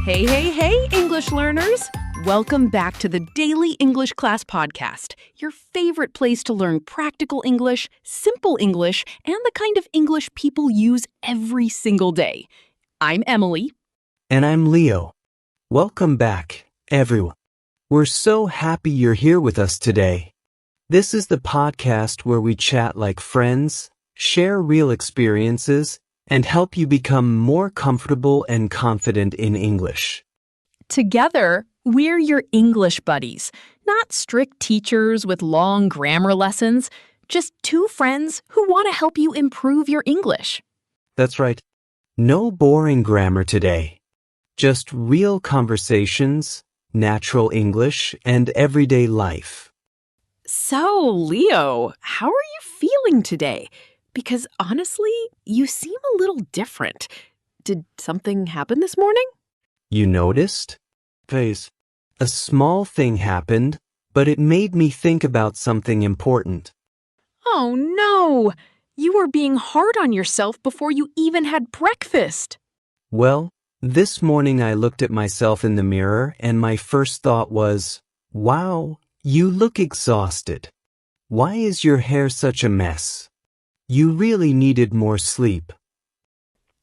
Hey, hey, hey, English learners! Welcome back to the Daily English Class Podcast, your favorite place to learn practical English, simple English, and the kind of English people use every single day. I'm Emily. And I'm Leo. Welcome back, everyone. We're so happy you're here with us today. This is the podcast where we chat like friends, share real experiences, and help you become more comfortable and confident in English. Together, we're your English buddies, not strict teachers with long grammar lessons, just two friends who want to help you improve your English. That's right. No boring grammar today. Just real conversations, natural English, and everyday life. So, Leo, how are you feeling today? Because honestly, you seem a little different. Did something happen this morning? You noticed? Phase. A small thing happened, but it made me think about something important. Oh no! You were being hard on yourself before you even had breakfast. Well, this morning I looked at myself in the mirror and my first thought was, wow, you look exhausted. Why is your hair such a mess? You really needed more sleep.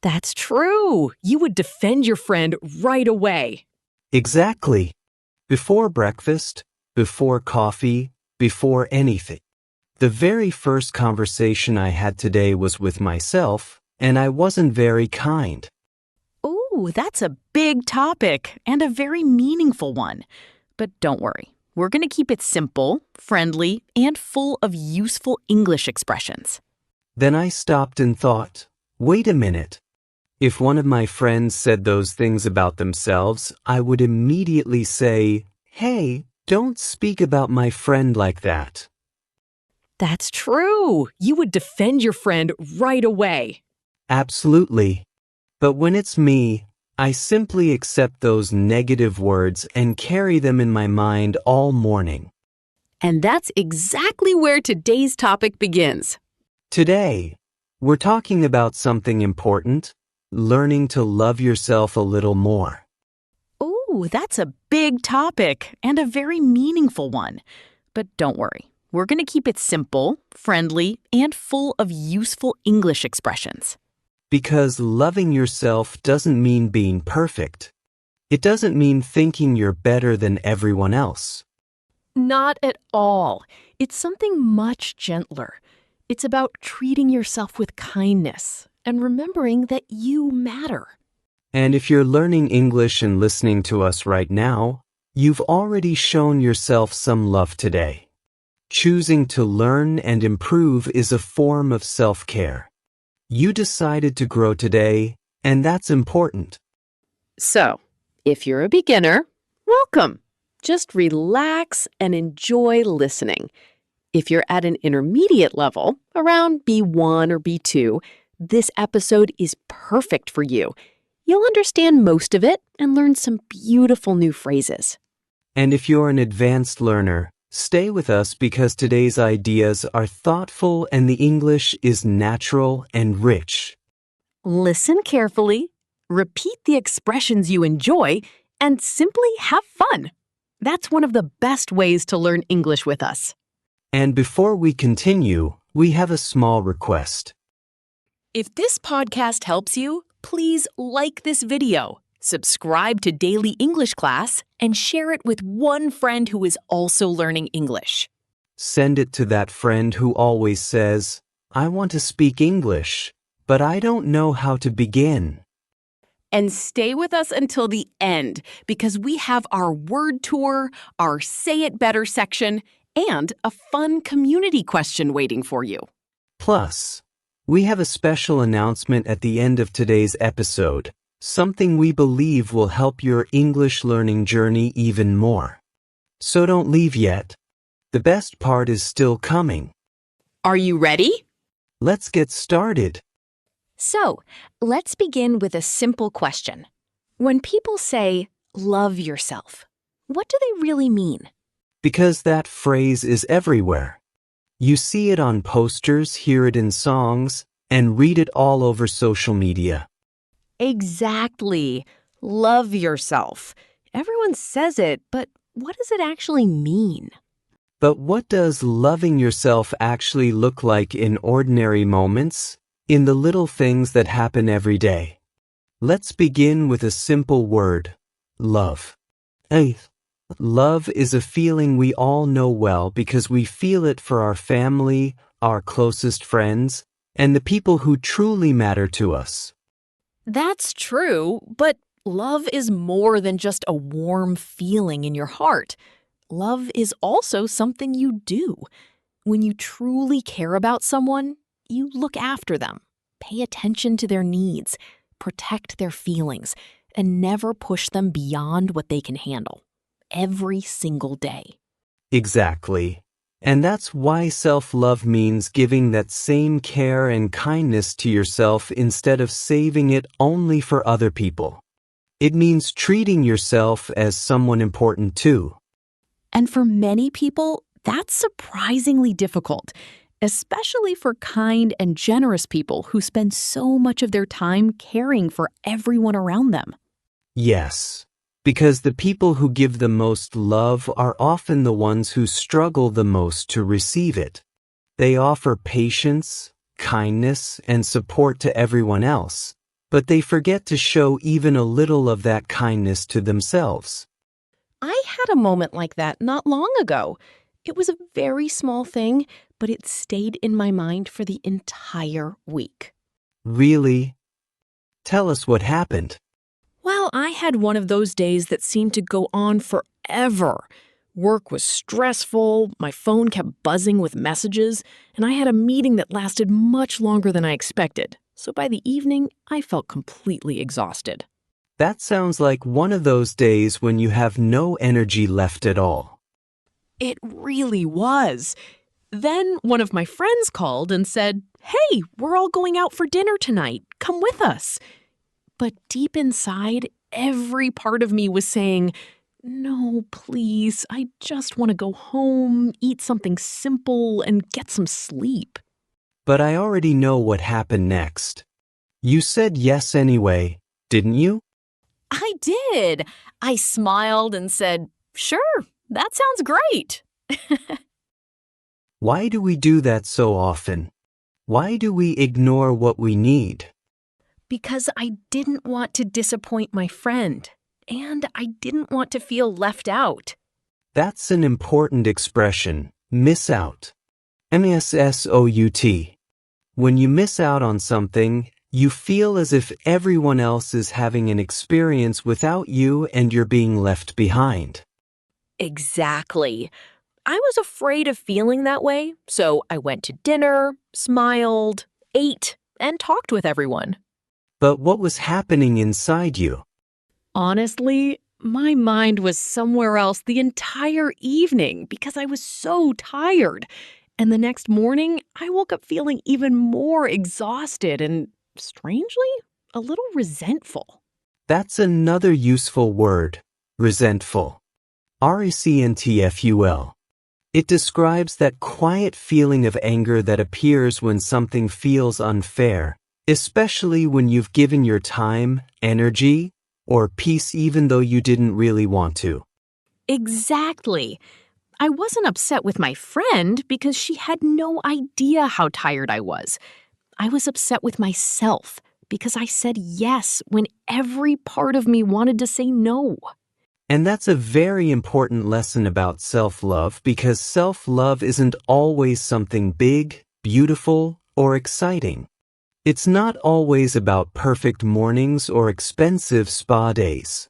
That's true. You would defend your friend right away. Exactly. Before breakfast, before coffee, before anything. The very first conversation I had today was with myself, and I wasn't very kind. Ooh, that's a big topic and a very meaningful one. But don't worry. We're going to keep it simple, friendly, and full of useful English expressions. Then I stopped and thought, wait a minute. If one of my friends said those things about themselves, I would immediately say, hey, don't speak about my friend like that. That's true. You would defend your friend right away. Absolutely. But when it's me, I simply accept those negative words and carry them in my mind all morning. And that's exactly where today's topic begins. Today, we're talking about something important, learning to love yourself a little more. Ooh, that's a big topic and a very meaningful one. But don't worry. We're going to keep it simple, friendly, and full of useful English expressions. Because loving yourself doesn't mean being perfect. It doesn't mean thinking you're better than everyone else. Not at all. It's something much gentler. It's about treating yourself with kindness and remembering that you matter. And if you're learning English and listening to us right now, you've already shown yourself some love today. Choosing to learn and improve is a form of self-care. You decided to grow today, and that's important. So, if you're a beginner, welcome. Just relax and enjoy listening. If you're at an intermediate level, around B1 or B2, this episode is perfect for you. You'll understand most of it and learn some beautiful new phrases. And if you're an advanced learner, stay with us because today's ideas are thoughtful and the English is natural and rich. Listen carefully, repeat the expressions you enjoy, and simply have fun. That's one of the best ways to learn English with us. And before we continue, we have a small request. If this podcast helps you, please like this video, subscribe to Daily English Class, and share it with one friend who is also learning English. Send it to that friend who always says, I want to speak English, but I don't know how to begin. And stay with us until the end because we have our word tour, our Say It Better section, and a fun community question waiting for you. Plus, we have a special announcement at the end of today's episode, something we believe will help your English learning journey even more. So don't leave yet. The best part is still coming. Are you ready? Let's get started. So, let's begin with a simple question. When people say, love yourself, what do they really mean? Because that phrase is everywhere. You see it on posters, hear it in songs, and read it all over social media. Exactly. Love yourself. Everyone says it, but what does it actually mean? But what does loving yourself actually look like in ordinary moments, in the little things that happen every day? Let's begin with a simple word, love. Love is a feeling we all know well because we feel it for our family, our closest friends, and the people who truly matter to us. That's true, but love is more than just a warm feeling in your heart. Love is also something you do. When you truly care about someone, you look after them, pay attention to their needs, protect their feelings, and never push them beyond what they can handle. Every single day. Exactly. And that's why self-love means giving that same care and kindness to yourself instead of saving it only for other people. It means treating yourself as someone important too. And for many people, that's surprisingly difficult, especially for kind and generous people who spend so much of their time caring for everyone around them. Yes, because the people who give the most love are often the ones who struggle the most to receive it. They offer patience, kindness, and support to everyone else, but they forget to show even a little of that kindness to themselves. I had a moment like that not long ago. It was a very small thing, but it stayed in my mind for the entire week. Really? Tell us what happened. Well, I had one of those days that seemed to go on forever. Work was stressful, my phone kept buzzing with messages, and I had a meeting that lasted much longer than I expected. So by the evening, I felt completely exhausted. That sounds like one of those days when you have no energy left at all. It really was. Then one of my friends called and said, "Hey, we're all going out for dinner tonight. Come with us." But deep inside, every part of me was saying, "No, please, I just want to go home, eat something simple, and get some sleep." But I already know what happened next. You said yes anyway, didn't you? I did. I smiled and said, "Sure, that sounds great." Why do we do that so often? Why do we ignore what we need? Because I didn't want to disappoint my friend, and I didn't want to feel left out. That's an important expression, miss out. MSSOUT. When you miss out on something, you feel as if everyone else is having an experience without you and you're being left behind. Exactly. I was afraid of feeling that way, so I went to dinner, smiled, ate, and talked with everyone. But what was happening inside you? Honestly, my mind was somewhere else the entire evening because I was so tired. And the next morning, I woke up feeling even more exhausted and, strangely, a little resentful. That's another useful word, resentful. RECNTFUL. It describes that quiet feeling of anger that appears when something feels unfair, especially when you've given your time, energy, or peace even though you didn't really want to. Exactly. I wasn't upset with my friend because she had no idea how tired I was. I was upset with myself because I said yes when every part of me wanted to say no. And that's a very important lesson about self-love because self-love isn't always something big, beautiful, or exciting. It's not always about perfect mornings or expensive spa days.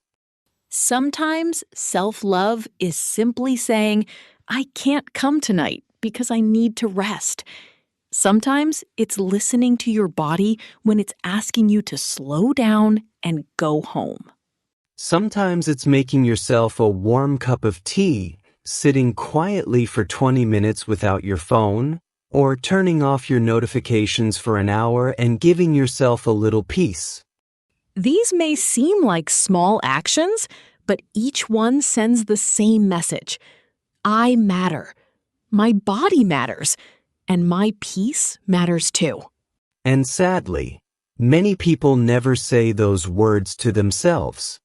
Sometimes self-love is simply saying, "I can't come tonight because I need to rest." Sometimes it's listening to your body when it's asking you to slow down and go home. Sometimes it's making yourself a warm cup of tea, sitting quietly for 20 minutes without your phone, or turning off your notifications for an hour and giving yourself a little peace. These may seem like small actions, but each one sends the same message. I matter. My body matters. And my peace matters too. And sadly, many people never say those words to themselves.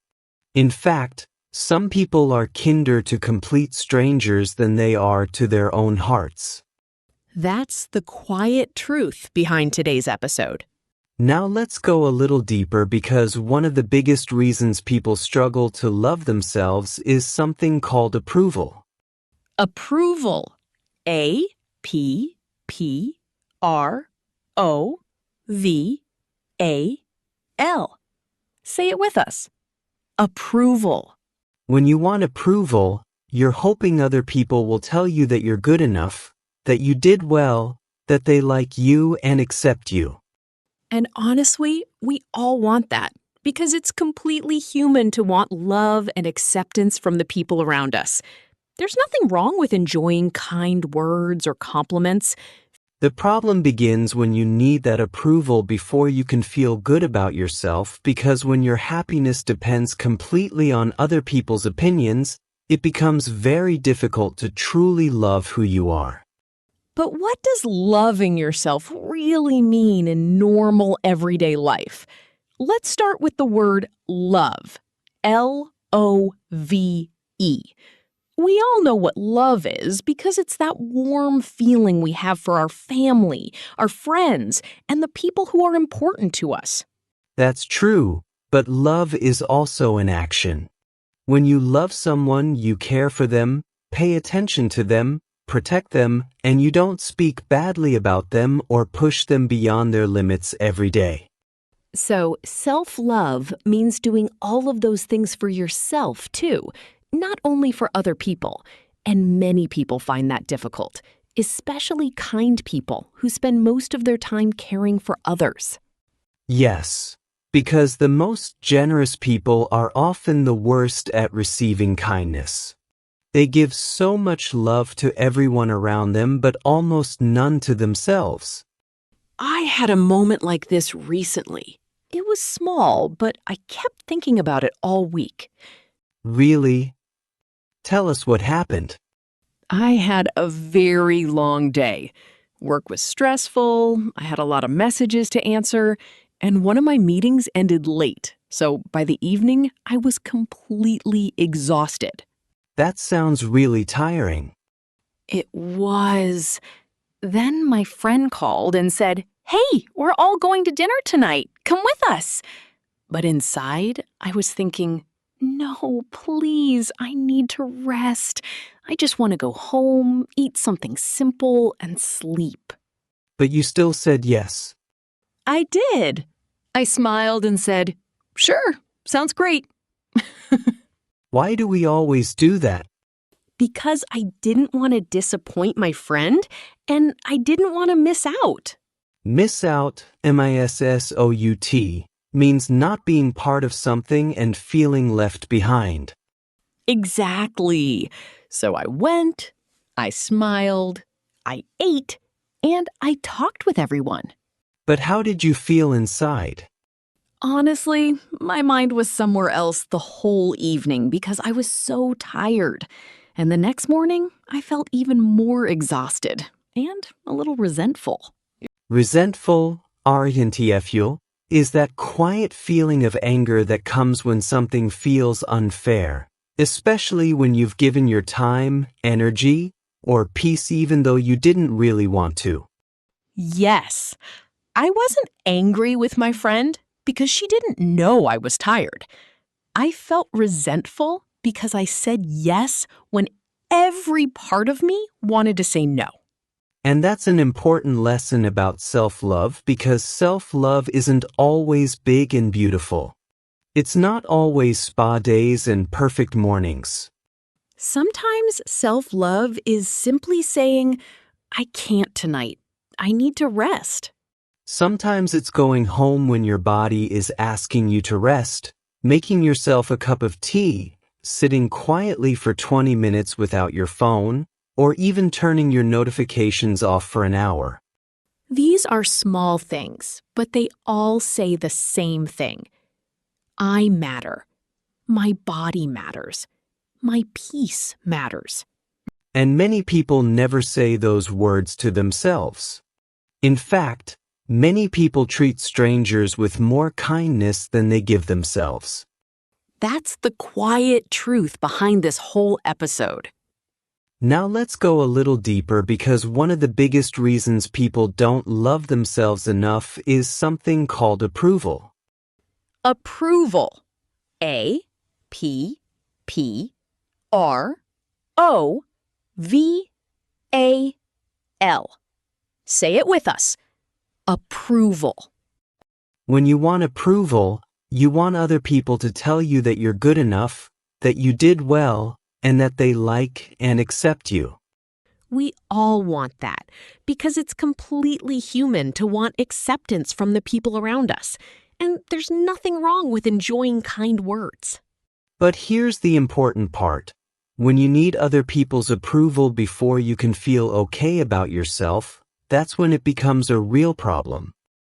In fact, some people are kinder to complete strangers than they are to their own hearts. That's the quiet truth behind today's episode. Now let's go a little deeper because one of the biggest reasons people struggle to love themselves is something called approval. Approval. A-P-P-R-O-V-A-L. Say it with us. Approval. When you want approval, you're hoping other people will tell you that you're good enough, that you did well, that they like you and accept you. And honestly, we all want that because it's completely human to want love and acceptance from the people around us. There's nothing wrong with enjoying kind words or compliments. The problem begins when you need that approval before you can feel good about yourself, because when your happiness depends completely on other people's opinions, it becomes very difficult to truly love who you are. But what does loving yourself really mean in normal everyday life? Let's start with the word love. L-O-V-E. We all know what love is because it's that warm feeling we have for our family, our friends, and the people who are important to us. That's true, but love is also an action. When you love someone, you care for them, pay attention to them, protect them, and you don't speak badly about them or push them beyond their limits every day. So, self-love means doing all of those things for yourself, too, not only for other people. And many people find that difficult, especially kind people who spend most of their time caring for others. Yes, because the most generous people are often the worst at receiving kindness. They give so much love to everyone around them, but almost none to themselves. I had a moment like this recently. It was small, but I kept thinking about it all week. Really? Tell us what happened. I had a very long day. Work was stressful, I had a lot of messages to answer, and one of my meetings ended late. So by the evening, I was completely exhausted. That sounds really tiring. It was. Then my friend called and said, "Hey, we're all going to dinner tonight. Come with us." But inside, I was thinking, no, please, I need to rest. I just want to go home, eat something simple, and sleep. But you still said yes. I did. I smiled and said, "Sure, sounds great." Why do we always do that? Because I didn't want to disappoint my friend, and I didn't want to miss out. Miss out, M-I-S-S-O-U-T, means not being part of something and feeling left behind. Exactly. So I went, I smiled, I ate, and I talked with everyone. But how did you feel inside? Honestly, my mind was somewhere else the whole evening because I was so tired. And the next morning, I felt even more exhausted and a little resentful. Resentful, RNTFU, is that quiet feeling of anger that comes when something feels unfair, especially when you've given your time, energy, or peace even though you didn't really want to. Yes, I wasn't angry with my friend because she didn't know I was tired. I felt resentful because I said yes when every part of me wanted to say no. And that's an important lesson about self-love, because self-love isn't always big and beautiful. It's not always spa days and perfect mornings. Sometimes self-love is simply saying, "I can't tonight. I need to rest." Sometimes it's going home when your body is asking you to rest, making yourself a cup of tea, sitting quietly for 20 minutes without your phone, or even turning your notifications off for an hour. These are small things, but they all say the same thing. I matter. My body matters. My peace matters. And many people never say those words to themselves. In fact, many people treat strangers with more kindness than they give themselves. That's the quiet truth behind this whole episode. Now let's go a little deeper because one of the biggest reasons people don't love themselves enough is something called approval. Approval. A-P-P-R-O-V-A-L. Say it with us. Approval. When you want approval, you want other people to tell you that you're good enough, that you did well, and that they like and accept you. We all want that because it's completely human to want acceptance from the people around us. And there's nothing wrong with enjoying kind words. But here's the important part. When you need other people's approval before you can feel okay about yourself, that's when it becomes a real problem.